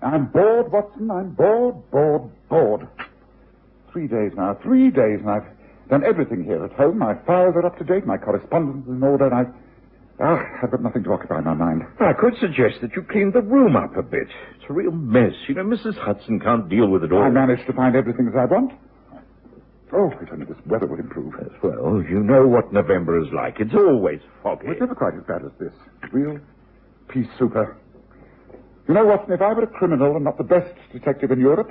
I'm bored, Watson. I'm bored. 3 days now, and I've done everything here at home. My files are up to date, my correspondence is in order, and I've got nothing to occupy my mind. I could suggest that you clean the room up a bit. It's a real mess. You know, Mrs. Hudson can't deal with it all. I managed to find everything that I want. Oh, if only this weather would improve. Yes, well, you know what November is like. It's always foggy. It's never quite as bad as this. Real peace super. You know, Watson, if I were a criminal and not the best detective in Europe,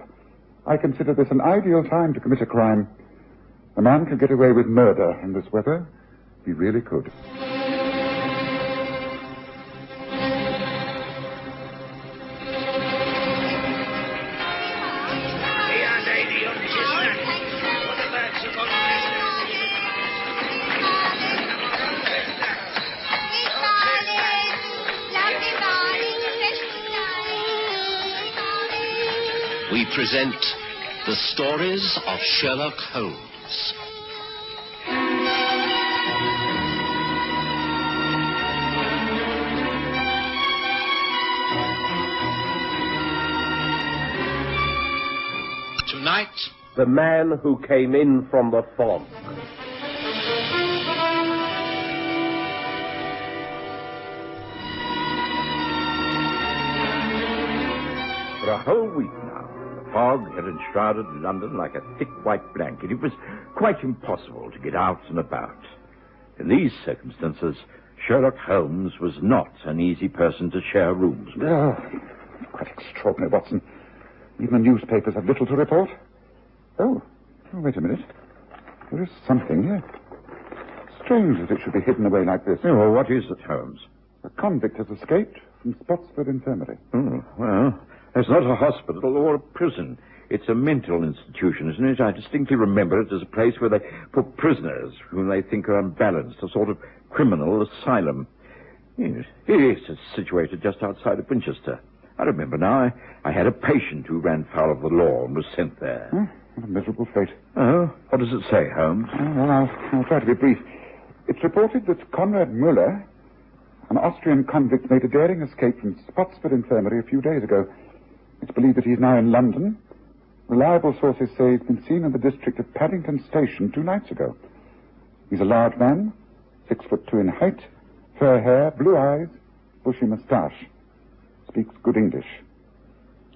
I consider this an ideal time to commit a crime. A man could get away with murder in this weather. He really could. We present the stories of Sherlock Holmes. Tonight, the man who came in from the fog. For a whole week now, the fog had enshrouded London like a thick white blanket. It was quite impossible to get out and about. In these circumstances, Sherlock Holmes was not an easy person to share rooms with. Oh, quite extraordinary, Watson. Even the newspapers have little to report. Oh, wait a minute. There is something here. Strange that it should be hidden away like this. Oh, well, what is it, Holmes? A convict has escaped from Spotsford Infirmary. Oh, well, it's not a hospital or a prison. It's a mental institution, isn't it? I distinctly remember it as a place where they put prisoners whom they think are unbalanced, a sort of criminal asylum. Yes, it's situated just outside of Winchester. I remember now. I had a patient who ran foul of the law and was sent there. What a miserable fate. Oh, what does it say, Holmes? Well, I'll try to be brief. It's reported that Conrad Muller, an Austrian convict, made a daring escape from Spotsford Infirmary a few days ago. It's believed that he's now in London. Reliable sources say he's been seen in the district of Paddington Station 2 nights ago. He's a large man, 6'2" in height, fair hair, blue eyes, bushy moustache. Speaks good English.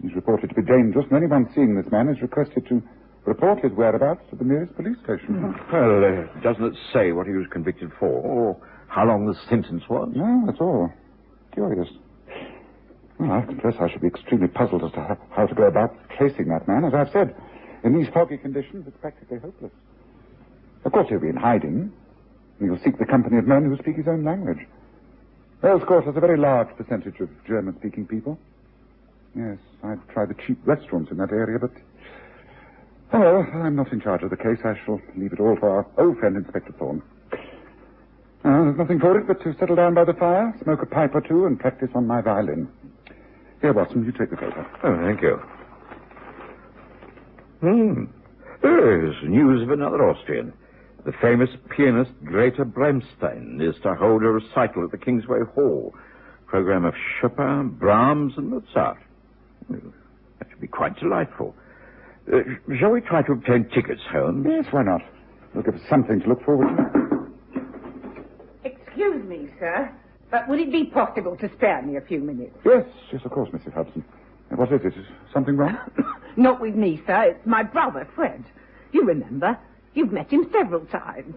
He's reported to be dangerous, and anyone seeing this man is requested to report his whereabouts to the nearest police station. Well, doesn't it say what he was convicted for, or how long the sentence was? No, that's all. Curious. Well, I confess I should be extremely puzzled as to how to go about tracing that man. As I've said, in these foggy conditions, it's practically hopeless. Of course, he'll be in hiding. He'll seek the company of men who speak his own language. Wales Court has a very large percentage of German-speaking people. Yes, I've tried the cheap restaurants in that area, but... Oh, well, I'm not in charge of the case. I shall leave it all for our old friend, Inspector Thorne. There's nothing for it but to settle down by the fire, smoke a pipe or two, and practice on my violin. Here, Watson, you take the paper. Oh, thank you. There's news of another Austrian. The famous pianist Greta Bramstein is to hold a recital at the Kingsway Hall. Program of Chopin, Brahms, and Mozart. That should be quite delightful. Shall we try to obtain tickets, Holmes? Yes, why not? We'll give us something to look forward to. Excuse me, sir, but would it be possible to spare me a few minutes? Yes, of course, Mrs. Hudson. What is it? Is something wrong? Not with me, sir. It's my brother, Fred. You remember. You've met him several times.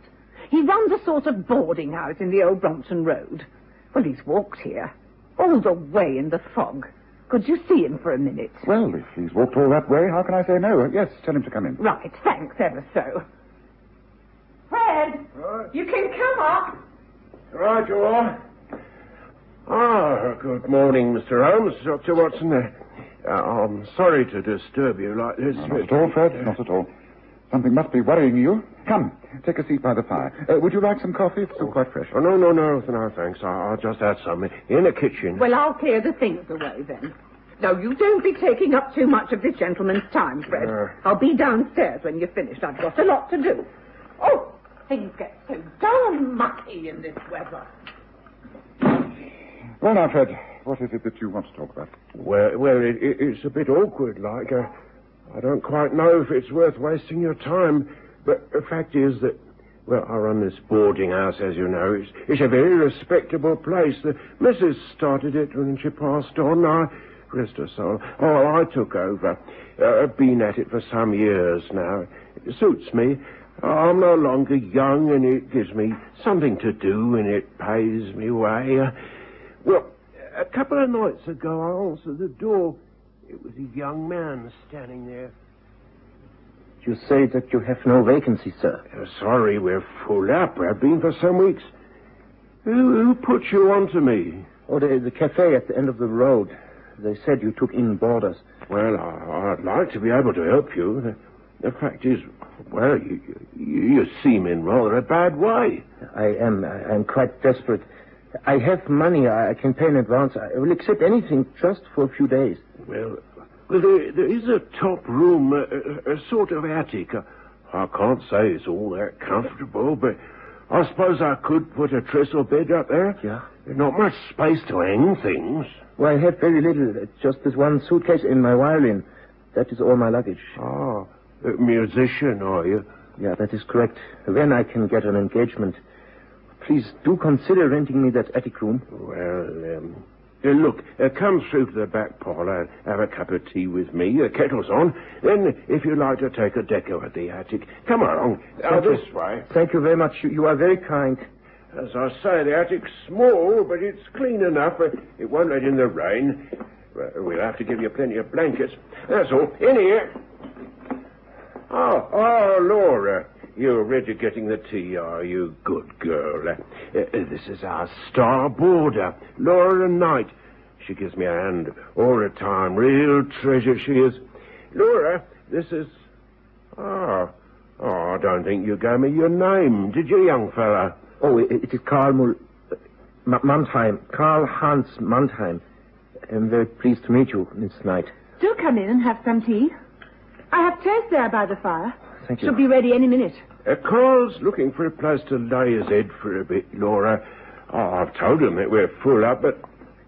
He runs a sort of boarding house in the old Brompton Road. Well, he's walked here, all the way in the fog. Could you see him for a minute? Well, if he's walked all that way, how can I say no? Yes, tell him to come in. Right, thanks ever so. Fred, you can come up. Right, you are. Good morning, Mr. Holmes. Dr. Watson. I'm sorry to disturb you like this. No, not at all, Fred, not at all. Something must be worrying you. Come, take a seat by the fire. Would you like some coffee? It's still quite fresh. Oh, no, thanks. I'll just add some in the kitchen. Well, I'll clear the things away then. No, you don't be taking up too much of this gentleman's time, Fred. I'll be downstairs when you're finished. I've got a lot to do. Oh, things get so darn mucky in this weather. Well, now, Fred, What is it that you want to talk about? Well, it's a bit awkward, like. I don't quite know if it's worth wasting your time, but the fact is that, well, I run this boarding house, as you know. It's a very respectable place. The missus started it when she passed on. Rest her soul. I took over. I've been at it for some years now. It suits me. I'm no longer young, and it gives me something to do, and it pays me way. Well, a couple of nights ago, I answered the door. It was a young man standing there. You say that you have no vacancy, sir. Sorry, we're full up. We've been for some weeks. Who put you on to me? Oh, the cafe at the end of the road. They said you took in boarders. Well, I'd like to be able to help you. The fact is, well, you seem in rather a bad way. I'm quite desperate. I have money. I can pay in advance. I will accept anything just for a few days. Well, there is a top room, a sort of attic. I can't say it's all that comfortable, but I suppose I could put a trestle bed up there. Yeah? There's not much space to hang things. Well, I have very little. Just this one suitcase and my violin. That is all my luggage. Ah, a musician, are you? Yeah, that is correct. Then I can get an engagement. Please do consider renting me that attic room. Well, look, come through to the back parlour and have a cup of tea with me. The kettle's on. Then, if you'd like to take a deco at the attic, come along. This way. Thank you very much. You are very kind. As I say, the attic's small, but it's clean enough. It won't let in the rain. We'll have to give you plenty of blankets. That's all. In here. Oh, Laura. You're already getting the tea, are you? Good girl. This is our star boarder, Laura Knight. She gives me a hand all the time. Real treasure she is. Laura, this is... Oh, I don't think you gave me your name, did you, young fella? Oh, it is Karl Mannheim. Karl Hans Mannheim. I'm very pleased to meet you, Miss Knight. Do come in and have some tea. I have chairs there by the fire. Thank you. She'll be ready any minute. Carl's looking for a place to lay his head for a bit, Laura. I've told him that we're full up, but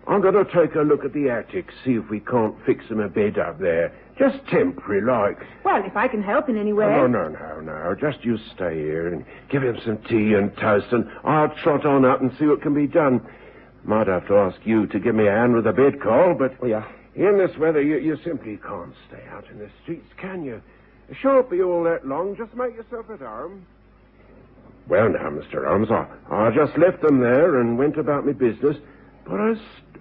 I'm going to take a look at the attic, see if we can't fix him a bed up there. Just temporary, like. Well, if I can help in any way. Oh, no. Just you stay here and give him some tea and toast, and I'll trot on up and see what can be done. Might have to ask you to give me a hand with the bed, Carl, but... Oh, yeah. In this weather, you simply can't stay out in the streets, can you? It shan't be all that long. Just make yourself at home. Well, now, Mr. Holmes, I just left them there and went about my business, but I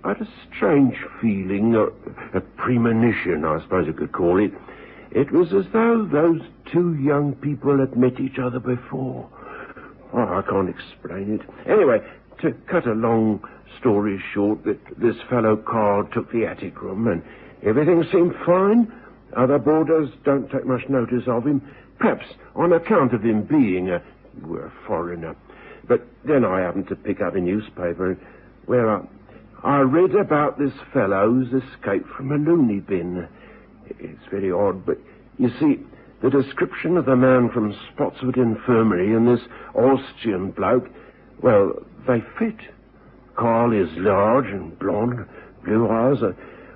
had a strange feeling, a premonition, I suppose you could call it. It was as though those two young people had met each other before. Oh, I can't explain it. Anyway, to cut a long story short, this fellow Carl took the attic room and everything seemed fine. Other boarders don't take much notice of him, perhaps on account of him being a foreigner. But then I happened to pick up a newspaper where I read about this fellow's escape from a loony bin. It's very odd, but you see, the description of the man from Spotswood Infirmary and this Austrian bloke, well, they fit. Carl is large and blonde, blue eyes.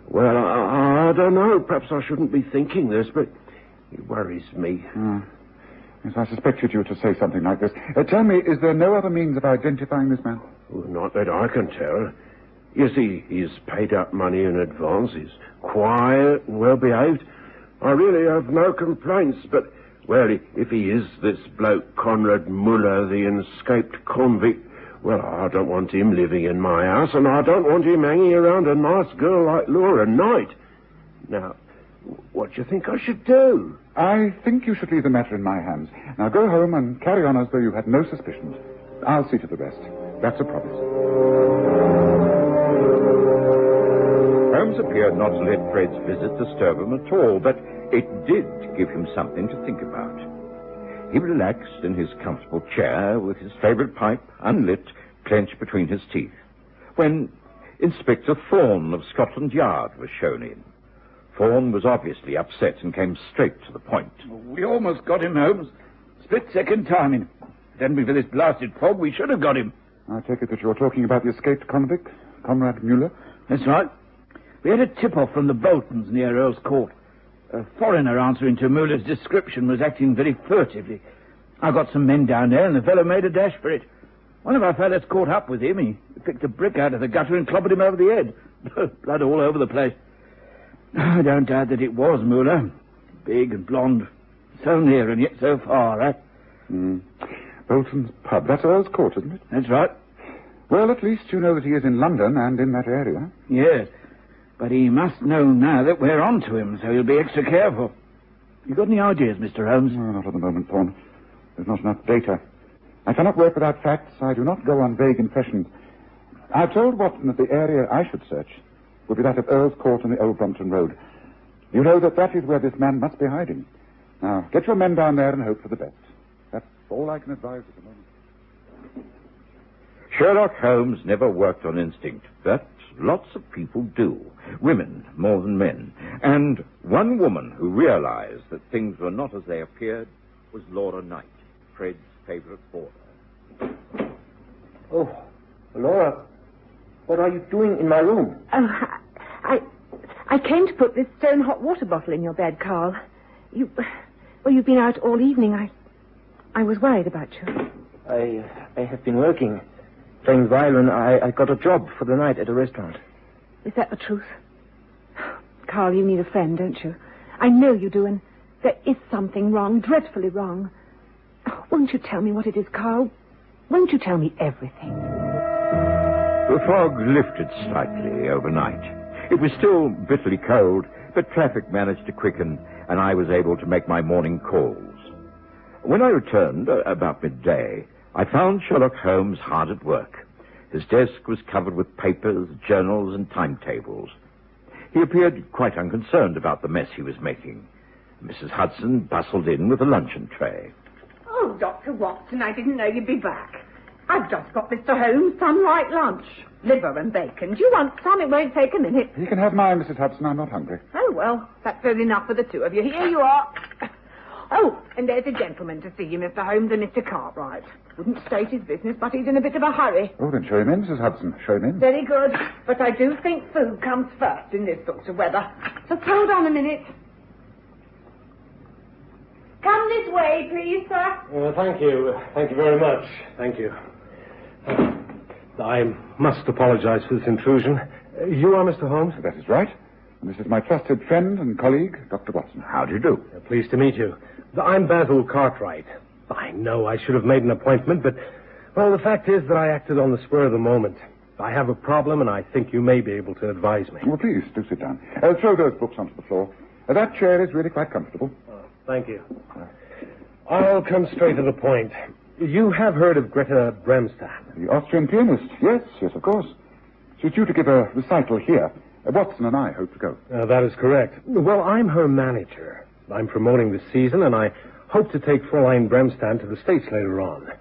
Well, I don't know. Perhaps I shouldn't be thinking this, but it worries me. Yes, I suspected you to say something like this. Tell me, is there no other means of identifying this man? Well, not that I can tell. You see, he's paid up money in advance. He's quiet and well-behaved. I really have no complaints, but, well, if he is this bloke Conrad Muller, the escaped convict, well, I don't want him living in my house, and I don't want him hanging around a nice girl like Laura Knight. Now, what do you think I should do? I think you should leave the matter in my hands. Now go home and carry on as though you had no suspicions. I'll see to the rest. That's a promise. Holmes appeared not to let Fred's visit disturb him at all, but it did give him something to think about. He relaxed in his comfortable chair with his favourite pipe, unlit, clenched between his teeth, when Inspector Thorne of Scotland Yard was shown in. Thorne was obviously upset and came straight to the point. We almost got him, Holmes. Split-second timing. If it hadn't been for this blasted fog, we should have got him. I take it that you're talking about the escaped convict, Conrad Muller? That's right. We had a tip-off from the Boltons near Earl's Court. A foreigner answering to Muller's description was acting very furtively. I got some men down there, and the fellow made a dash for it. One of our fellows caught up with him. He picked a brick out of the gutter and clobbered him over the head. Blood all over the place. I don't doubt that it was Muller. Big and blonde. So near and yet so far, eh? Bolton's pub. That's Earl's Court, isn't it? That's right. Well, at least you know that he is in London and in that area. Yes. But he must know now that we're on to him, so he'll be extra careful. You got any ideas, Mr. Holmes? No, not at the moment, Thorne. There's not enough data. I cannot work without facts. I do not go on vague impressions. I've told Watson that the area I should search would be that of Earl's Court on the Old Brompton Road. You know that is where this man must be hiding. Now, get your men down there and hope for the best. That's all I can advise at the moment. Sherlock Holmes never worked on instinct, but lots of people do. Women more than men. And one woman who realized that things were not as they appeared was Laura Knight, Fred's favorite boarder. Oh, Laura, what are you doing in my room? Oh, I came to put this stone hot water bottle in your bed, Carl. You've been out all evening. I was worried about you. I have been working, playing violin. I got a job for the night at a restaurant. Is that the truth? Carl, you need a friend, don't you? I know you do, and there is something wrong, dreadfully wrong. Won't you tell me what it is, Carl? Won't you tell me everything? The fog lifted slightly overnight. It was still bitterly cold, but traffic managed to quicken, and I was able to make my morning calls. When I returned, about midday, I found Sherlock Holmes hard at work. His desk was covered with papers, journals, and timetables. He appeared quite unconcerned about the mess he was making. Mrs. Hudson bustled in with a luncheon tray. Oh, Dr. Watson, I didn't know you'd be back. I've just got Mr. Holmes some light lunch. Liver and bacon. Do you want some? It won't take a minute. You can have mine, Mrs. Hudson. I'm not hungry. Oh, well, that says enough for the two of you. Here you are. Oh, and there's a gentleman to see you, Mr. Holmes, and Mr. Cartwright. Wouldn't state his business, but he's in a bit of a hurry. Oh, then show him in, Mrs. Hudson. Show him in. Very good. But I do think food comes first in this sort of weather. Just hold on a minute. Come this way, please, sir. Thank you. Thank you very much. Thank you. I must apologize for this intrusion. You are Mr. Holmes? That is right. And this is my trusted friend and colleague, Dr. Watson. How do you do? Pleased to meet you. I'm Basil Cartwright. I know I should have made an appointment, but, well, the fact is that I acted on the spur of the moment. I have a problem, and I think you may be able to advise me. Well, please, do sit down. Throw those books onto the floor. That chair is really quite comfortable. Thank you. I'll come straight to the point. You have heard of Greta Bremstadt? The Austrian pianist. Yes, of course. She's due to give a recital here. Watson and I hope to go. That is correct. Well, I'm her manager. I'm promoting the season, and I hope to take Fräulein Bremstadt to the States later on.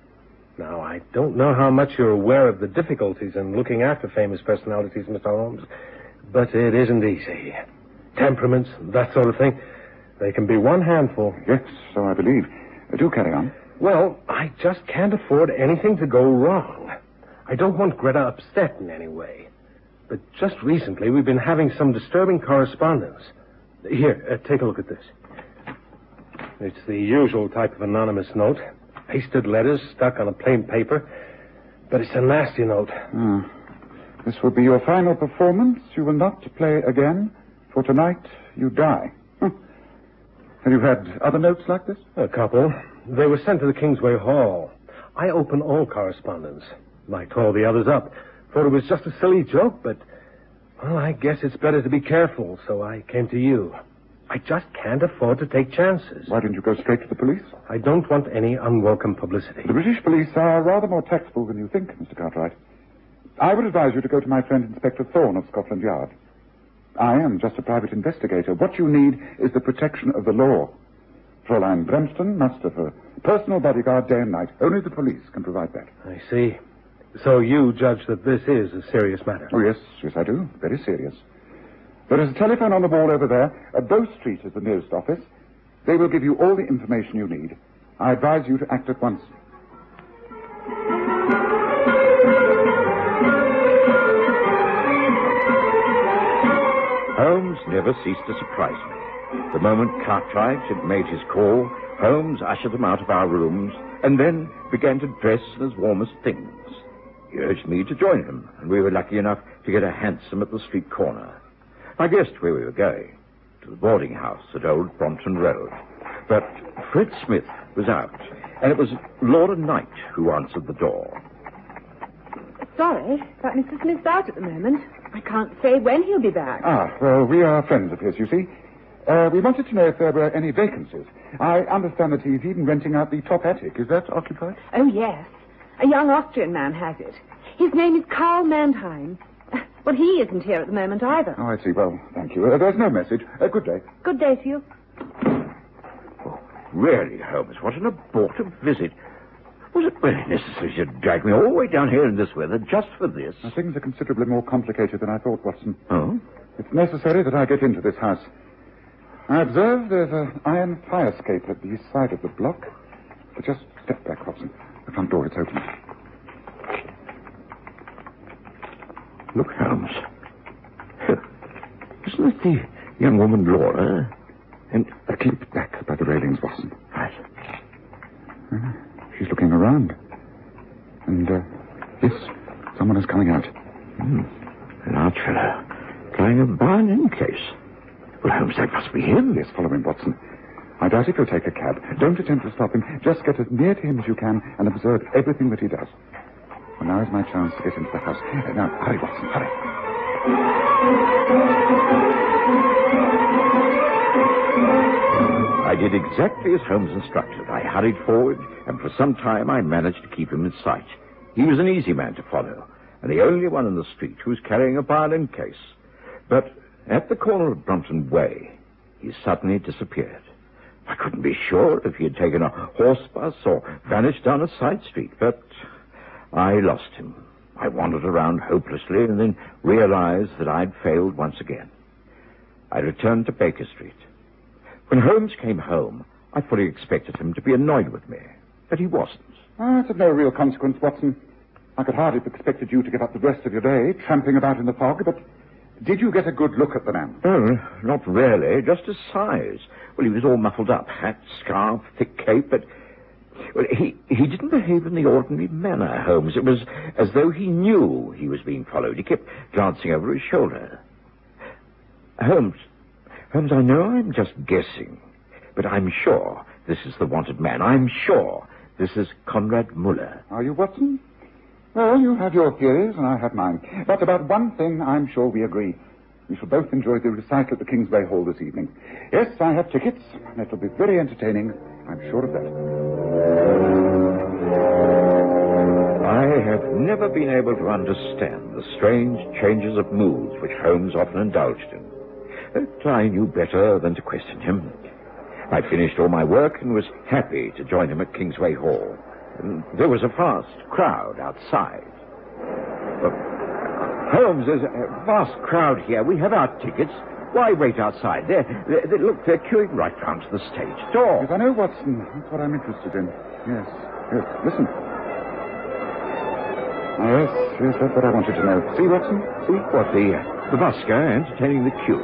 Now, I don't know how much you're aware of the difficulties in looking after famous personalities, Mr. Holmes, but it isn't easy. Temperaments, that sort of thing, they can be one handful. Yes, so I believe. Do carry on. Well, I just can't afford anything to go wrong. I don't want Greta upset in any way. But just recently, we've been having some disturbing correspondence. Here, take a look at this. It's the usual type of anonymous note. Pasted letters stuck on a plain paper. But it's a nasty note. This will be your final performance. You will not play again. For tonight, you die. Have you had other notes like this? A couple. They were sent to the Kingsway Hall. I open all correspondence. I tore the others up. Thought it was just a silly joke, but, well, I guess it's better to be careful, so I came to you. I just can't afford to take chances. Why didn't you go straight to the police? I don't want any unwelcome publicity. The British police are rather more tactful than you think, Mr. Cartwright. I would advise you to go to my friend Inspector Thorne of Scotland Yard. I am just a private investigator. What you need is the protection of the law. Fräulein Bremston must have a personal bodyguard day and night. Only the police can provide that. I see. So you judge that this is a serious matter? Oh, yes, I do. Very serious. There is a telephone on the wall over there. Bow Street is the nearest office. They will give you all the information you need. I advise you to act at once. Holmes never ceased to surprise me. The moment Cartwright had made his call, Holmes ushered him out of our rooms and then began to dress in his warmest things. He urged me to join him, and we were lucky enough to get a hansom at the street corner. I guessed where we were going, to the boarding house at Old Brompton Road. But Fred Smith was out, and it was Laura Knight who answered the door. Sorry, but Mr. Smith's out at the moment. I can't say when he'll be back. Well, we are friends of his, you see. We wanted to know if there were any vacancies. I understand that he's even renting out the top attic. Is that occupied? Oh, yes. A young Austrian man has it. His name is Karl Mannheim. Well, he isn't here at the moment either. Oh, I see. Well, thank you. There's no message. Good day. Good day to you. Oh, really, Holmes, what an abortive visit. Was it really necessary to drag me all the way down here in this weather just for this? Things are considerably more complicated than I thought, Watson. Oh? It's necessary that I get into this house. I observe there's an iron fire escape at the side of the block. But just step back, Watson. The front door is open. Look, Holmes. Isn't it the young woman Laura? And keep back by the railings, Watson. Right. She's looking around. And, yes, someone is coming out. An arch fellow. Carrying a barn case. Well, Holmes, that must be him. Yes, follow him, Watson. I doubt if you'll take a cab. Don't attempt to stop him. Just get as near to him as you can and observe everything that he does. Well, now is my chance to get into the house. Now, hurry, Watson, hurry. I did exactly as Holmes instructed. I hurried forward, and for some time I managed to keep him in sight. He was an easy man to follow, and the only one in the street who was carrying a violin case. But at the corner of Brompton Way, he suddenly disappeared. I couldn't be sure if he had taken a horse bus or vanished down a side street, but I lost him. I wandered around hopelessly and then realized that I'd failed once again. I returned to Baker Street. When Holmes came home, I fully expected him to be annoyed with me, but he wasn't. It's of no real consequence, Watson. I could hardly have expected you to give up the rest of your day tramping about in the fog, but did you get a good look at the man? Oh, not really, just his size. Well, he was all muffled up, hat, scarf, thick cape, but well, he didn't behave in the ordinary manner, Holmes. It was as though he knew he was being followed. He kept glancing over his shoulder. Holmes, I know I'm just guessing, but I'm sure this is the wanted man. I'm sure this is Conrad Muller. Are you, Watson? Well, you have your theories, and I have mine. But about one thing, I'm sure we agree. We shall both enjoy the recital at the Kingsway Hall this evening. Yes, I have tickets, and it'll be very entertaining. I'm sure of that. I have never been able to understand the strange changes of moods which Holmes often indulged in. But I knew better than to question him. I finished all my work and was happy to join him at Kingsway Hall. And there was a vast crowd outside. Holmes, there's a vast crowd here. We have our tickets. Why wait outside? Look, they're queuing right round to the stage door. Yes, I know, Watson. That's what I'm interested in. Yes. Listen. Yes, that's what I wanted to know. See, Watson? See? What, the busker entertaining the queue?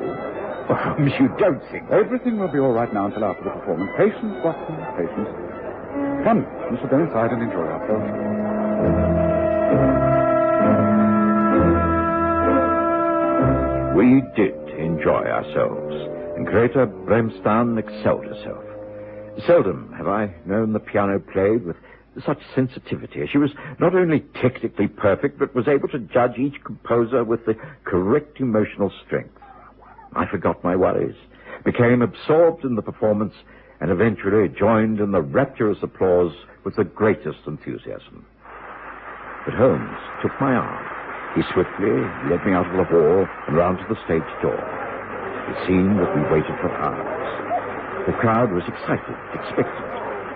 Oh, Holmes, you don't think... Everything will be all right now until after the performance. Patience, Watson, patience. Come, we shall go inside and enjoy ourselves. We did enjoy ourselves, and Greta Bremstan excelled herself. Seldom have I known the piano played with such sensitivity. She was not only technically perfect, but was able to judge each composer with the correct emotional strength. I forgot my worries, became absorbed in the performance, and eventually joined in the rapturous applause with the greatest enthusiasm. But Holmes took my arm. He swiftly led me out of the hall and round to the stage door. It seemed that we waited for hours. The crowd was excited, expectant.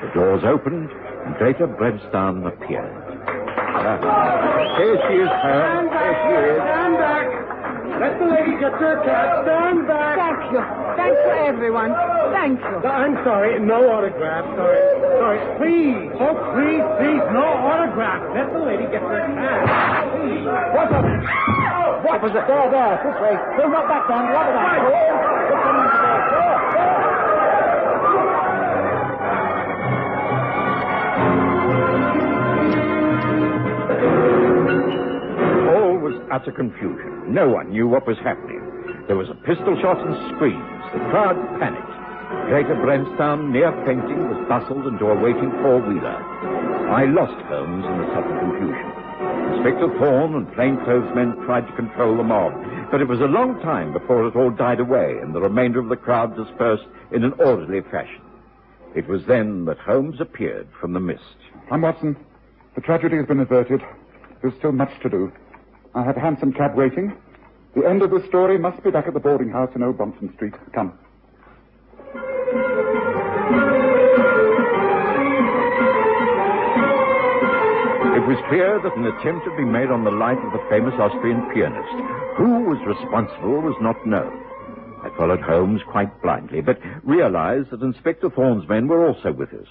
The doors opened, and Greta Bremstan appeared. Here she is, Holmes. Here she is. Stand back. Let the lady get to her cab. Stand back. Thank you. Thanks for everyone. Thank you. I'm sorry. No autograph. Sorry. Please. Oh, please. No autograph. Let the lady get to her cab. Please. What's up? What was it? There, this way. Don't knock back down. Rub it out. We're coming to there. All was utter confusion. No one knew what was happening. There was a pistol shot and screams. The crowd panicked. Greater Bremstown, near fainting, was bustled into a waiting four-wheeler. I lost Holmes in the sudden confusion. Inspector Thorne and plainclothesmen tried to control the mob, but it was a long time before it all died away and the remainder of the crowd dispersed in an orderly fashion. It was then that Holmes appeared from the mist. I'm Watson. The tragedy has been averted. There's still much to do. I have a hansom cab waiting. The end of the story must be back at the boarding house in Old Brompton Street. Come. It was clear that an attempt had been made on the life of the famous Austrian pianist. Who was responsible was not known. I followed Holmes quite blindly, but realized that Inspector Thorne's men were also with us.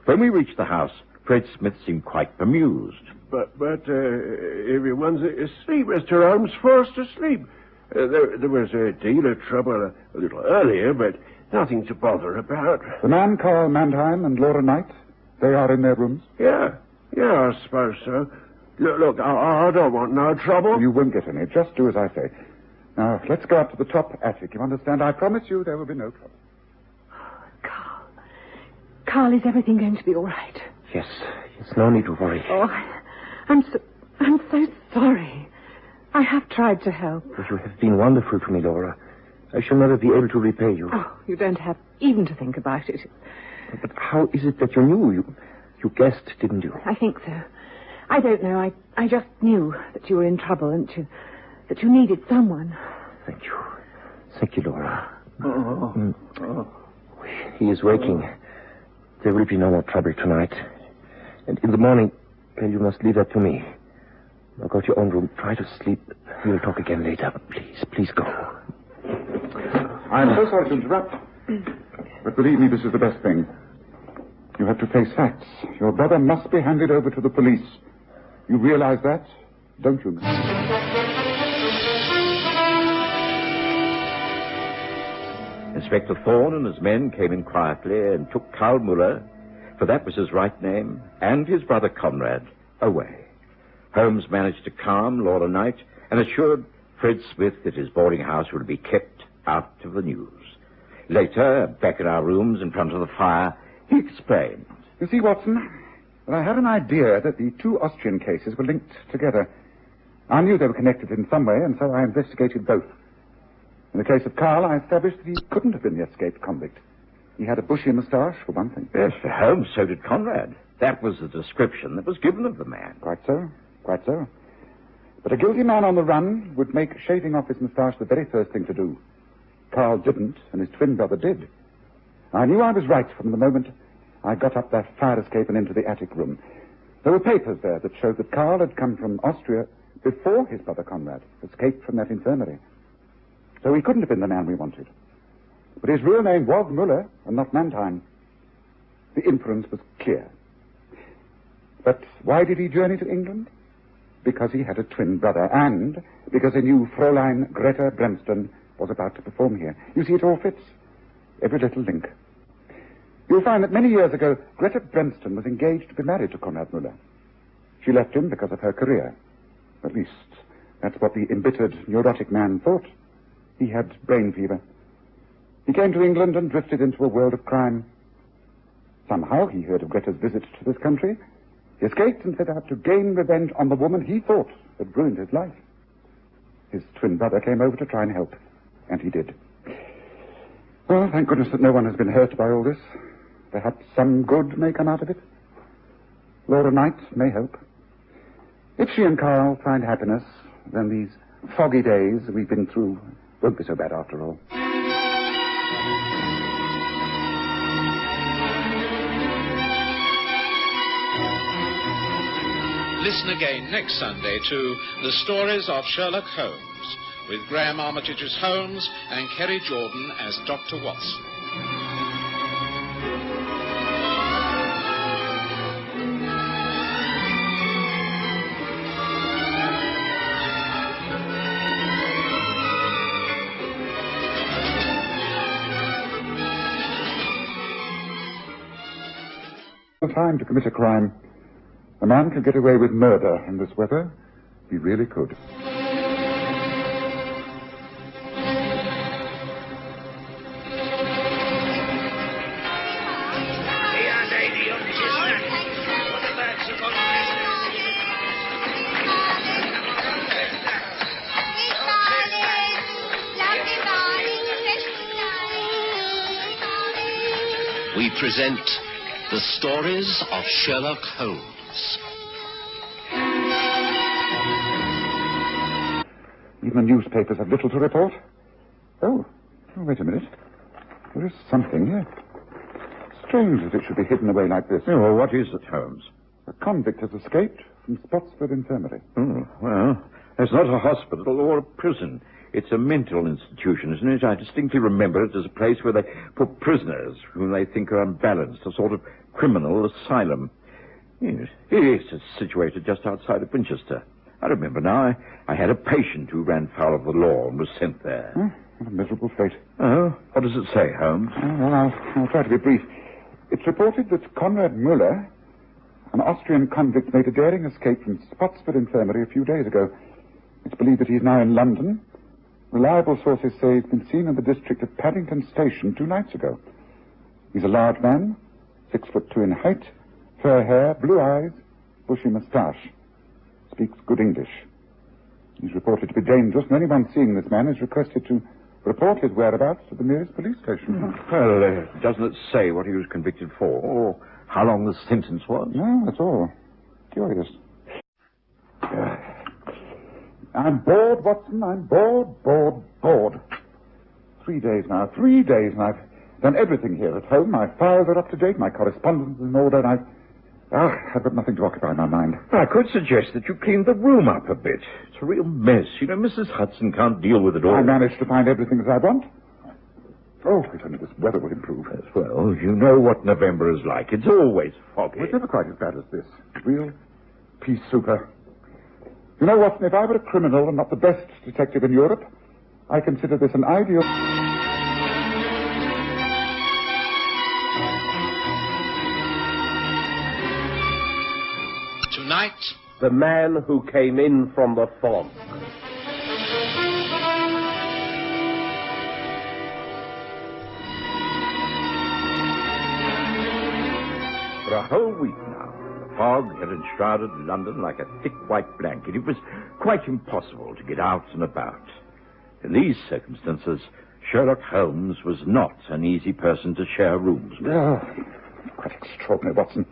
When we reached the house, Fred Smith seemed quite bemused. But everyone's asleep, Mr. Holmes, fast asleep. There was a deal of trouble a little earlier, but nothing to bother about. The man Carl Mannheim and Laura Knight, they are in their rooms? Yeah, I suppose so. Look, I don't want no trouble. You won't get any. Just do as I say. Now, let's go up to the top attic. You understand? I promise you there will be no trouble. Carl, is everything going to be all right? Yes, no need to worry. Oh, I'm so sorry. I have tried to help. You have been wonderful to me, Laura. I shall never be able to repay you. Oh, you don't have even to think about it. But how is it that you knew? You guessed, didn't you? I think so. I don't know. I just knew that you were in trouble and that you needed someone. Thank you. Thank you, Laura. He is waking. There will be no more trouble tonight. And in the morning, well, you must leave that to me. Now go to your own room. Try to sleep. We'll talk again later. Please go. I'm so sorry to interrupt. But believe me, this is the best thing. You have to face facts. Your brother must be handed over to the police. You realize that, don't you? Inspector Thorne and his men came in quietly and took Karl Muller, for that was his right name, and his brother Conrad, away. Holmes managed to calm Laura Knight and assured Fred Smith that his boarding house would be kept out of the news. Later, back in our rooms in front of the fire, he explained. You see, Watson, I had an idea that the two Austrian cases were linked together. I knew they were connected in some way, and so I investigated both. In the case of Karl, I established that he couldn't have been the escaped convict. He had a bushy moustache, for one thing. Yes, for Holmes, so did Conrad. That was the description that was given of the man. Quite so. But a guilty man on the run would make shaving off his moustache the very first thing to do. Karl didn't, and his twin brother did. I knew I was right from the moment I got up that fire escape and into the attic room. There were papers there that showed that Karl had come from Austria before his brother Conrad escaped from that infirmary. So he couldn't have been the man we wanted. But his real name was Muller and not Mannheim. The inference was clear. But why did he journey to England? Because he had a twin brother, and because he knew Fräulein Greta Bremston was about to perform here. You see, it all fits. Every little link. You'll find that many years ago, Greta Bremston was engaged to be married to Conrad Muller. She left him because of her career. At least, that's what the embittered, neurotic man thought. He had brain fever. He came to England and drifted into a world of crime. Somehow he heard of Greta's visit to this country. He escaped and set out to gain revenge on the woman he thought had ruined his life. His twin brother came over to try and help, and he did. Well, thank goodness that no one has been hurt by all this. Perhaps some good may come out of it. Laura Knight may help. If she and Carl find happiness, then these foggy days we've been through won't be so bad after all. Listen again next Sunday to The Stories of Sherlock Holmes, with Graham Armitage as Holmes and Kerry Jordan as Dr. Watson. time to commit a crime. A man could get away with murder in this weather. He really could. We present the stories of Sherlock Holmes. Even the newspapers have little to report. Oh, wait a minute. There is something here. Strange that it should be hidden away like this. Oh, well, what is it, Holmes? A convict has escaped from Spotsford Infirmary. Oh, well, it's not a hospital or a prison. It's a mental institution, isn't it? I distinctly remember it as a place where they put prisoners whom they think are unbalanced, a sort of criminal asylum. Yes, it's situated just outside of Winchester. I remember now, I had a patient who ran foul of the law and was sent there. Oh, what a miserable fate. Oh, what does it say, Holmes? Oh, well, I'll try to be brief. It's reported that Conrad Müller, an Austrian convict, made a daring escape from Spotsford Infirmary a few days ago. It's believed that he's now in London. Reliable sources say he's been seen in the district of Paddington Station 2 nights ago. He's a large man, 6'2" in height, fair hair, blue eyes, bushy moustache. Speaks good English. He's reported to be dangerous, and anyone seeing this man is requested to report his whereabouts to the nearest police station. Well, doesn't it say what he was convicted for, or how long the sentence was? No, that's all. Curious. I'm bored, Watson. I'm bored. 3 days now. And I've done everything here at home. My files are up to date. My correspondence is in order. And I've got nothing to occupy my mind. I could suggest that you clean the room up a bit. It's a real mess. You know, Mrs. Hudson can't deal with it all. I managed to find everything as I want. Oh, if only this weather would improve. Yes, well, you know what November is like. It's always foggy. It's never quite as bad as this. Real pea souper. You know, Watson, if I were a criminal and not the best detective in Europe, I consider this an ideal... Tonight, The Man Who Came In From the Fog. For a whole week now, the fog had enshrouded London like a thick white blanket. It was quite impossible to get out and about. In these circumstances, Sherlock Holmes was not an easy person to share rooms with. Oh, quite extraordinary, Watson.